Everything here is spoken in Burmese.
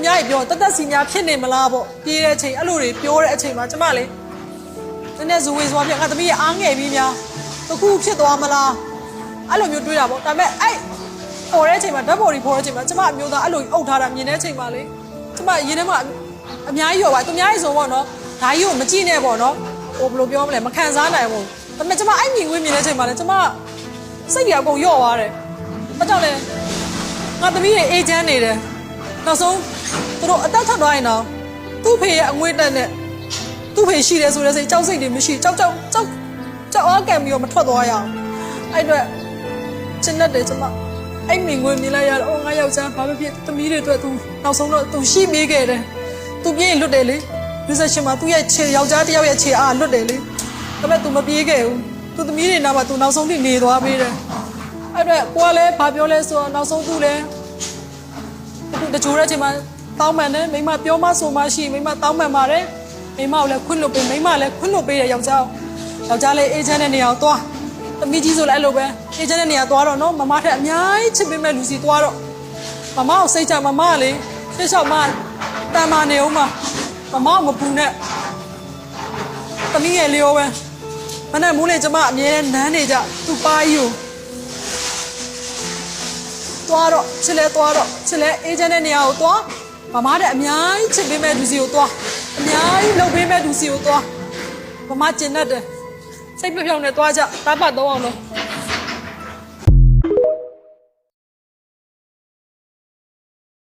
များကြီးပြောတက်စီများဖြစ်နေမလားပေါ့ပြေးတဲ့အချိန်အဲ့လိုတွေပြောတဲ့အချိန်မှာကျမလေနည်းနည်းဇူဝေသွားပြငါသမီးရအားငယ်ပြီးများတခုဖြစ်သွားမလားအဲ့လိုမျိုးတွေးတာပေါ့ဒါပေမဲ့အဲ့ပေါ်တဲ့အချိန်မှာဓာတ်ပေါ်တွေပေါ်တဲ့အချိန်မှာကျမအမျိုးသားအဲ့လိုအုပ်ထားတာမြင်တဲ့အချိန်မှာလေကျမရင်ထဲမှာအများကြီးရောပါသူများကြီးဆိုပေါ့နော်ဓာကြီးကိုမကြည့်နဲ့ပေါ့နော်ဟိုဘယ်လိုပြောမလဲမခံစားနိုင်ဘူးဒါပေမဲ့ကျမအဲ့မြင်ကွင်းမြင်တဲ့အချိန်မှာလေကျမစိတ်ကြီးအကုန်ညော့သွားတယ်ဘာကြောင့်လဲငါသမီးရဲ့အေဂျင့်နေတယ်နောက်ဆုံးသူတို့အသက်ထွက်သွားရင်တော့သူ့ဖေရဲ့အငွေ့တက်နဲ့သူ့ဖေရှိတယ်ဆိုတဲ့စိတ်ကြောက်စိတ်တွေမရှိကြောက်အားကံပြီးတော့မထွက်သွားရအောင်အဲ့အတွက်ကျင်းတဲ့ကျမအဲ့မြင်ကွင်းမြင်လိုက်ရတော့ငါယောက်ျားဘာဖြစ်သမီးတွေအတွက်သူနောက်ဆုံးတော့သူရှိပေးခဲ့တယ်သူပြေးရင်လွတ်တယ်လေလူဆက်ရှင်မှာသူ့ရဲ့ခြေယောက်ျားတစ်ယောက်ရဲ့ခြေအားလွတ်တယ်လေဒါပေမဲ့သူမပြေးခဲ့ဘူးသူသမီးတွေနားမှာသူနောက်ဆုံးထိနေသွားပေးတယ်အဲ့တော့ကိုကလည်းဘာပြောလဲဆိုတော့နောက်ဆုံးသူလည်းအခုတကြိုတဲ့အချိန်မှာတောင်းပန်တယ်မိမပြောမဆိုမရှိမိမတောင်းပန်ပါတယ်မိမကိုလည်းခွင့်လွှတ်ပေးမိမလည်းခွင့်လွှတ်ပေးတယ်ယောက်ျားလေးအေဂျင့်တဲ့နေရာကိုသွားသမီးကြီးဆိုလည်းအဲ့လိုပဲအေဂျင့်တဲ့နေရာသွားတော့နော်မမထက်အများကြီးချစ်ပေးမဲ့လူစီသွားတော့မမကိုစိတ်ချမမကလေရှေ့လျှောက်မတန်မာနေအောင်မမမပူနဲ့သမီးငယ်လေးရောပဲမနဲ့မိုးလေကျမအမြဲနမ်းနေကြသူ့ပါကြီးကိုသွားတော့ချစ်လဲအေဂျင့်တဲ့နေရာကိုသွားမမတဲ့အများကြီးချစ်ပေးမဲ့လူစီကိုသွားအများကြီးလုပ်ပေးမဲ့လူစီကိုသွားမမကျင်တတ်တယ်စိတ်ပြောင်းနေသွားကြတားပတ်တော့အောင်လို့